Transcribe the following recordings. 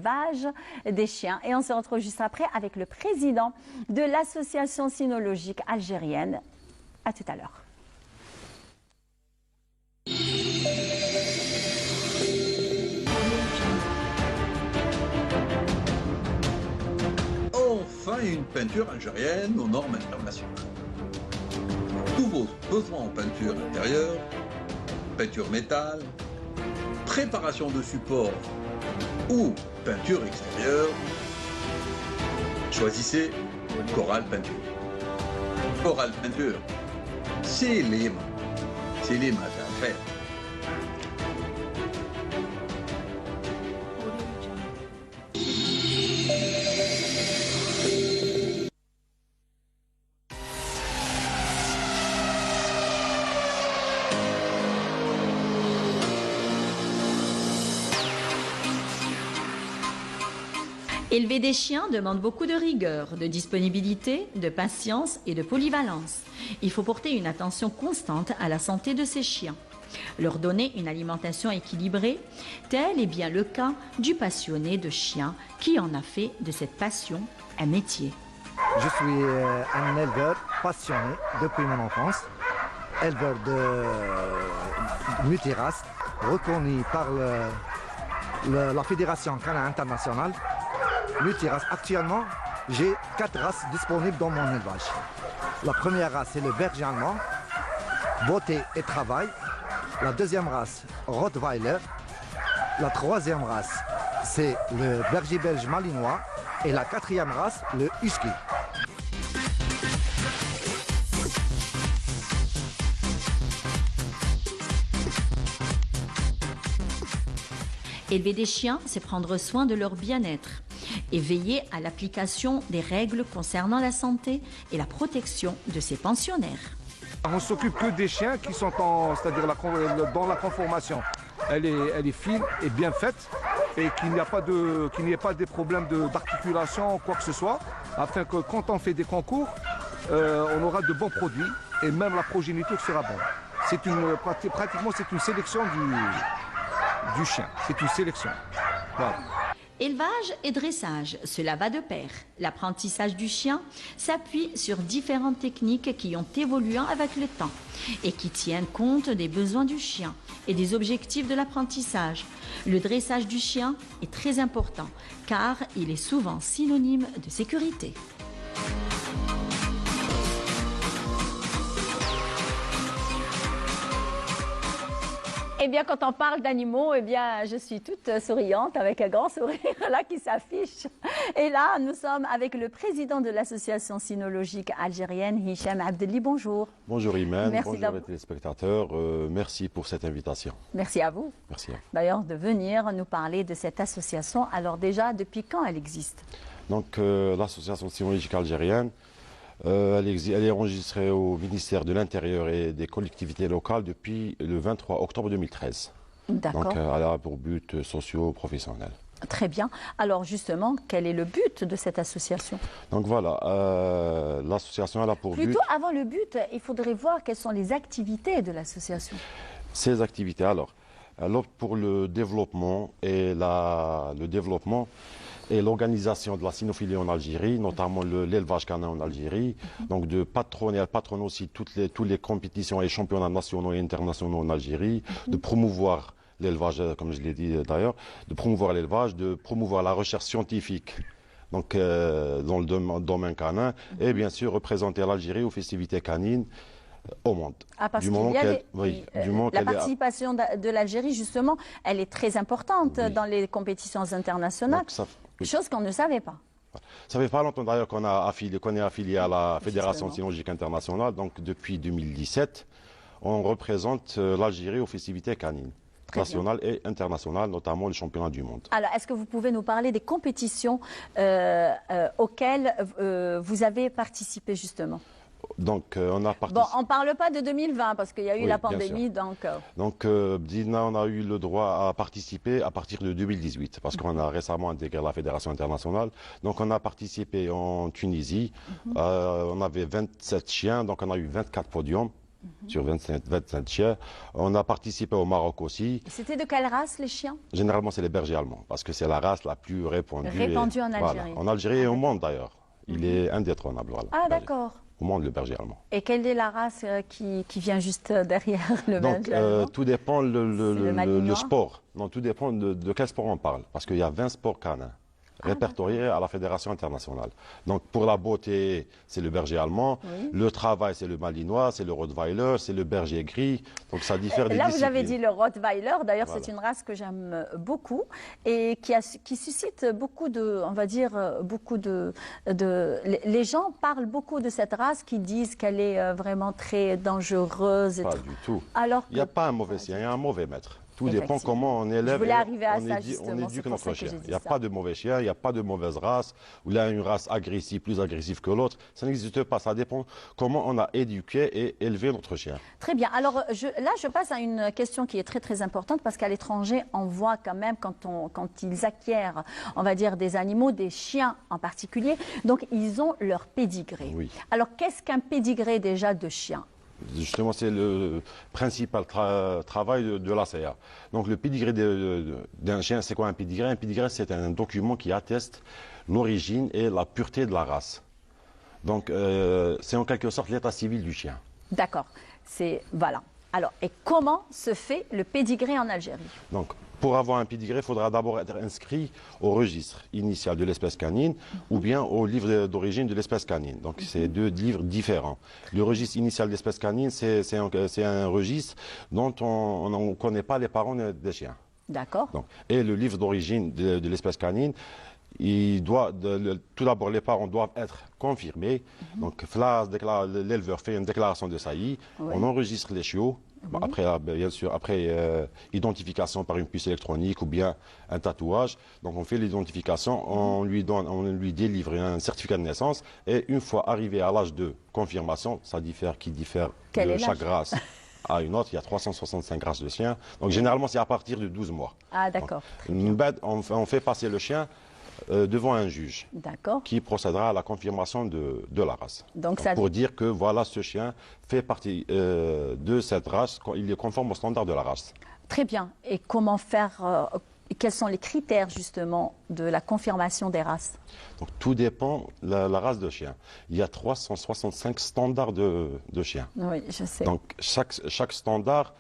l'élevage des chiens. Et on se retrouve juste après avec le président de l'association cynologique algérienne. À tout à l'heure. Enfin une peinture algérienne aux normes internationales. Tous vos besoins en peinture intérieure, peinture métal, préparation de support ou peinture extérieure, choisissez Coral Peinture. Coral Peinture, c'est les maths à faire. Élever des chiens demande beaucoup de rigueur, de disponibilité, de patience et de polyvalence. Il faut porter une attention constante à la santé de ces chiens. Leur donner une alimentation équilibrée, tel est bien le cas du passionné de chiens qui en a fait de cette passion un métier. Je suis un éleveur passionné depuis mon enfance, éleveur de multiraces, reconnu par la Fédération canine internationale. Multiraces. Actuellement, j'ai 4 races disponibles dans mon élevage. La première race, c'est le berger allemand, beauté et travail. La deuxième race, Rottweiler. La troisième race, c'est le berger belge malinois. Et la quatrième race, le husky. Élever des chiens, c'est prendre soin de leur bien-être et veiller à l'application des règles concernant la santé et la protection de ses pensionnaires. On ne s'occupe que des chiens qui sont c'est-à-dire dans la conformation. Elle est fine et bien faite et qu'il n'y ait pas des problèmes d'articulation ou quoi que ce soit, afin que quand on fait des concours, on aura de bons produits et même la progéniture sera bonne. Pratiquement c'est une sélection du chien, c'est une sélection. Voilà. Élevage et dressage, cela va de pair. L'apprentissage du chien s'appuie sur différentes techniques qui ont évolué avec le temps et qui tiennent compte des besoins du chien et des objectifs de l'apprentissage. Le dressage du chien est très important car il est souvent synonyme de sécurité. Eh bien, quand on parle d'animaux, eh bien, je suis toute souriante avec un grand sourire là qui s'affiche. Et là, nous sommes avec le président de l'association cynologique algérienne, Hicham Abdelli. Bonjour. Bonjour Iman, bonjour les téléspectateurs. Merci pour cette invitation. Merci à vous. Merci. D'ailleurs, de venir nous parler de cette association. Alors déjà, depuis quand elle existe? Donc, l'association cynologique algérienne, elle est enregistrée au ministère de l'Intérieur et des collectivités locales depuis le 23 octobre 2013. D'accord. Donc, elle a pour but socio-professionnel. Très bien. Alors justement, quel est le but de cette association? Donc voilà, l'association a pour but... Plutôt avant le but, il faudrait voir quelles sont les activités de l'association. Ces activités, alors pour le développement et l'organisation de la cynophilie en Algérie, notamment l'élevage canin en Algérie, donc de patronner aussi toutes les compétitions et championnats nationaux et internationaux en Algérie, de promouvoir l'élevage, comme je l'ai dit d'ailleurs, de promouvoir l'élevage, de promouvoir la recherche scientifique donc, dans le domaine canin, et bien sûr représenter l'Algérie aux festivités canines au monde. Ah, parce qu'il y a la participation de l'Algérie, justement, elle est très importante dans les compétitions internationales, chose qu'on ne savait pas. Ça fait pas longtemps d'ailleurs qu'on est affilié à la Fédération cynologique internationale, donc depuis 2017, on représente l'Algérie aux festivités canines. Nationales et internationales, notamment les championnats du monde. Alors, est-ce que vous pouvez nous parler des compétitions auxquelles vous avez participé justement? Donc, on a participé... Bon, on ne parle pas de 2020 parce qu'il y a eu la pandémie, donc... Dina, on a eu le droit à participer à partir de 2018 parce qu'on a récemment intégré la Fédération internationale. Donc, on a participé en Tunisie. On avait 27 chiens, donc on a eu 24 podiums. sur 27 chiens. On a participé au Maroc aussi. C'était de quelle race les chiens? Généralement, c'est les bergers allemands, parce que c'est la race la plus répandue. Répandue en Algérie. Voilà. En Algérie et au monde d'ailleurs. Il est indétrônable. Voilà, Ah, le berger. d'accord. Au monde, le berger allemand. Et quelle est la race qui vient juste derrière le Donc, berger allemand? tout dépend le malinois? le sport. Non, tout dépend de quel sport on parle. Parce qu'il y a 20 sports canins répertoriés à la Fédération internationale. Donc, pour la beauté, c'est le berger allemand. Oui. Le travail, c'est le malinois, c'est le rottweiler, c'est le berger gris. Donc, ça diffère des Là, disciplines. vous avez dit le rottweiler. D'ailleurs, Voilà. c'est une race que j'aime beaucoup et qui suscite beaucoup de, on va dire, beaucoup de. Les gens parlent beaucoup de cette race, qui disent qu'elle est vraiment très dangereuse. Pas du tout. Alors Il n'y a que- pas un mauvais chien, il y a un mauvais maître. Tout dépend Effectivement. comment on élève. Je voulais et arriver à on ça, éduque- justement, On c'est éduque pour notre ça que chien. j'ai dit Il n'y a ça. pas de mauvais chien, il n'y a pas de mauvaise race, où il y a une race agressive, plus agressive que l'autre. Ça n'existe pas. Ça dépend comment on a éduqué et élevé notre chien. Très bien. Alors là, je passe à une question qui est très très importante, parce qu'à l'étranger, on voit quand même quand ils acquièrent, on va dire, des animaux, des chiens en particulier, donc ils ont leur pédigré. Oui. Alors qu'est-ce qu'un pédigré déjà de chien? Justement, c'est le principal travail de l'ACA. Donc, le pédigré d'un chien, c'est quoi un pédigré? Un pédigré, c'est un document qui atteste l'origine et la pureté de la race. Donc, c'est en quelque sorte l'état civil du chien. D'accord. Voilà. Alors, et comment se fait le pédigré en Algérie? Donc, pour avoir un pédigré, il faudra d'abord être inscrit au registre initial de l'espèce canine ou bien au livre d'origine de l'espèce canine. Donc, c'est deux livres différents. Le registre initial de l'espèce canine, c'est un registre dont on ne connaît pas les parents des chiens. D'accord. Donc, et le livre d'origine de l'espèce canine, tout d'abord, les parents doivent être confirmés. Donc, l'éleveur fait une déclaration de saillie, Oui. on enregistre les chiots. Bon, après, bien sûr, après identification par une puce électronique ou bien un tatouage. Donc, on fait l'identification, on lui délivre un certificat de naissance. Et une fois arrivé à l'âge de confirmation, ça diffère Quel de est chaque l'âge race à une autre. Il y a 365 races de chiens. Donc, généralement, c'est à partir de 12 mois. Ah, d'accord. Une bête, on fait passer le chien devant un juge D'accord. qui procédera à la confirmation de la race. Donc, ça... Pour dire que voilà, ce chien fait partie de cette race, il est conforme aux standards de la race. Très bien. Et comment faire quels sont les critères justement de la confirmation des races? Donc tout dépend de la race de chien. Il y a 365 standards de chiens. Oui, je sais. Donc chaque standard,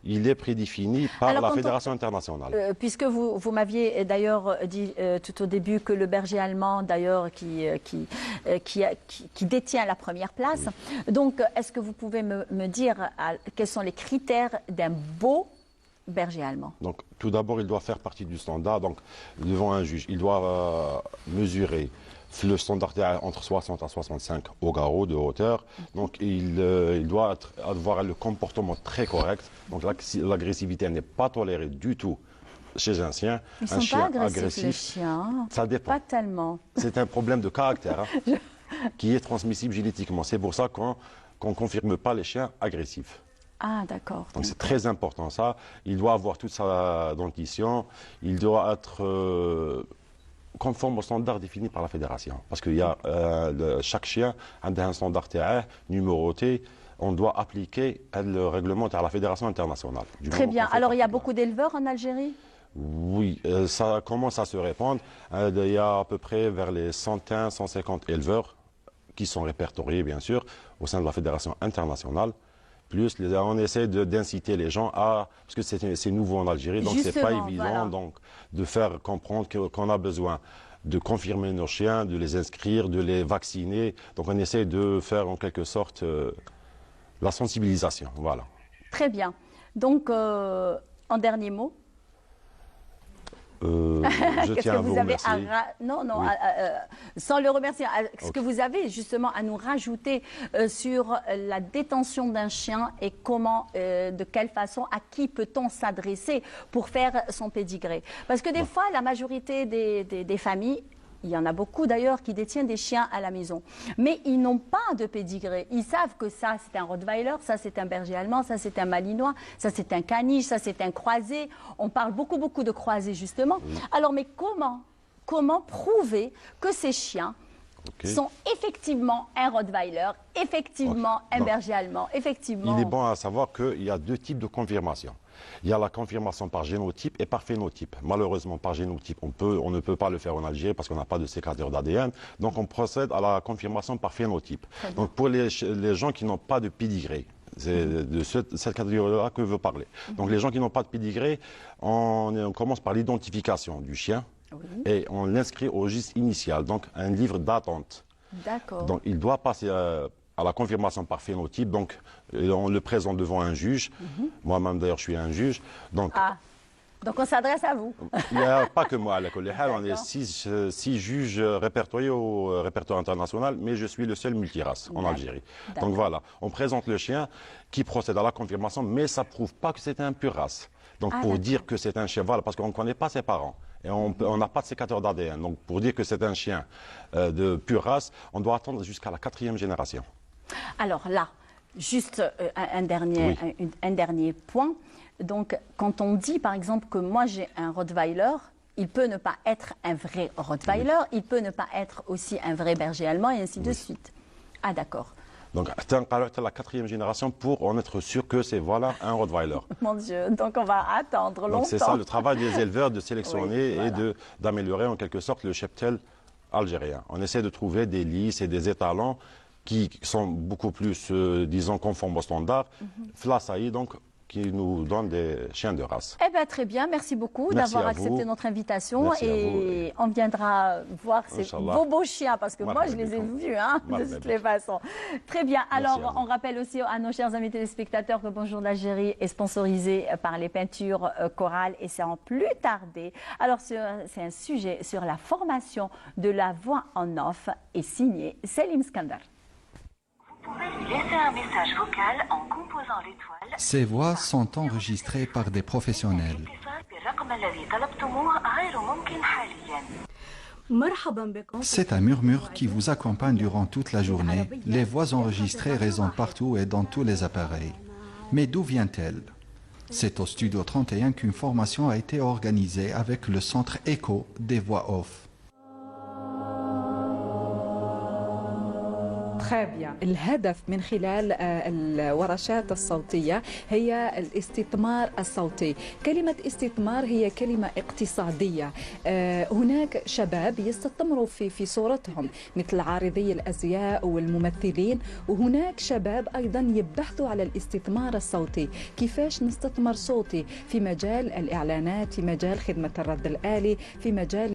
il est prédéfini par Alors, la quand Fédération internationale. Puisque vous m'aviez d'ailleurs dit tout au début que le berger allemand, d'ailleurs, qui détient la première place. Oui. Donc, est-ce que vous pouvez me dire quels sont les critères d'un beau berger allemand? Donc, tout d'abord, il doit faire partie du standard. Donc, devant un juge, il doit mesurer le standard entre 60 à 65 au garrot de hauteur. Donc, il doit avoir le comportement très correct. Donc, l'agressivité n'est pas tolérée du tout chez un chien. Ils un sont chien pas agressifs, agressif, les chiens. ça dépend. Pas tellement. C'est un problème de caractère qui est transmissible génétiquement. C'est pour ça qu'on ne confirme pas les chiens agressifs. Ah, d'accord. Donc c'est très important ça. Il doit avoir toute sa dentition. Il doit être conforme aux standards définis par la fédération. Parce que chaque chien a un standard TAE numéroté. On doit appliquer le règlement à la fédération internationale. Très bien. Alors il y a beaucoup d'éleveurs en Algérie? Oui, ça commence à se répandre. Il y a à peu près vers les 150 éleveurs qui sont répertoriés, bien sûr, au sein de la fédération internationale. Plus, on essaie d'inciter les gens à... Parce que c'est nouveau en Algérie, donc ce n'est pas évident voilà. donc, de faire comprendre qu'on a besoin de confirmer nos chiens, de les inscrire, de les vacciner. Donc on essaie de faire en quelque sorte la sensibilisation. Voilà. Très bien. Donc, en dernier mot, je tiens à vous remercier. Oui. Sans le remercier, est-ce que vous avez justement à nous rajouter sur la détention d'un chien et comment, de quelle façon, à qui peut-on s'adresser pour faire son pédigré? Parce que des fois, la majorité des familles, il y en a beaucoup d'ailleurs qui détiennent des chiens à la maison. Mais ils n'ont pas de pédigré. Ils savent que ça, c'est un rottweiler, ça, c'est un berger allemand, ça, c'est un malinois, ça, c'est un caniche, ça, c'est un croisé. On parle beaucoup de croisés, justement. Oui. Alors, mais comment prouver que ces chiens sont effectivement un Rottweiler, effectivement un berger allemand, effectivement... Il est bon à savoir qu'il y a deux types de confirmation. Il y a la confirmation par génotype et par phénotype. Malheureusement, par génotype, on ne peut pas le faire en Algérie parce qu'on n'a pas de sécréteur d'ADN. Donc, on procède à la confirmation par phénotype. Donc, pour les gens qui n'ont pas de pédigré, c'est de cette catégorie-là que je veux parler. Donc, les gens qui n'ont pas de pédigré, on commence par l'identification du chien et on l'inscrit au registre initial, donc un livre d'attente. D'accord. Donc, il doit passer à la confirmation par phénotype, donc on le présente devant un juge. Moi-même d'ailleurs je suis un juge. Donc on s'adresse à vous. Il n'y a pas que moi à la Colléhal, on est six juges répertoriés au répertoire international, mais je suis le seul multirace en Algérie. Donc voilà, on présente le chien qui procède à la confirmation, mais ça ne prouve pas que c'est un pur race. Donc pour dire que c'est un cheval, parce qu'on ne connaît pas ses parents. Et on n'a pas de sécateur d'ADN. Donc pour dire que c'est un chien de pure race, on doit attendre jusqu'à la 4e génération. Alors là, juste un dernier point. Donc, quand on dit, par exemple, que moi j'ai un Rottweiler, il peut ne pas être un vrai Rottweiler, il peut ne pas être aussi un vrai berger allemand, et ainsi de suite. Ah, d'accord. Donc, tu as la 4e génération pour en être sûr que c'est voilà un Rottweiler. Mon Dieu, donc on va attendre longtemps. Donc, c'est ça le travail des éleveurs, de sélectionner et d'améliorer en quelque sorte le cheptel algérien. On essaie de trouver des lisses et des étalons qui sont beaucoup plus, disons, conformes aux standards. Flassaï, donc, qui nous donne des chiens de race. Eh bien, très bien. Merci beaucoup d'avoir accepté notre invitation. Et on viendra voir vos beaux chiens, parce que moi, je les ai vus, hein, de toutes les façons. Très bien. Alors, on rappelle aussi à nos chers amis téléspectateurs que Bonjour l'Algérie est sponsorisé par les peintures chorales, et sans plus tarder. Alors, c'est un sujet sur la formation de la voix en off, et signé Selim Skandar. Vous pouvez laisser un message vocal en composant l'étoile. Ces voix sont enregistrées par des professionnels. C'est un murmure qui vous accompagne durant toute la journée. Les voix enregistrées résonnent partout et dans tous les appareils. Mais d'où vient-elle? C'est au Studio 31 qu'une formation a été organisée avec le centre ECHO des voix off. Très bien. الهدف من خلال الورشات الصوتية هي الاستثمار الصوتي. كلمة استثمار هي كلمة اقتصادية. هناك شباب يستثمروا في صورتهم مثل عارضي الأزياء والممثلين، وهناك شباب أيضا يبحثوا على الاستثمار الصوتي، كيفاش نستثمر صوتي في مجال الإعلانات، في مجال خدمة الرد الآلي، في مجال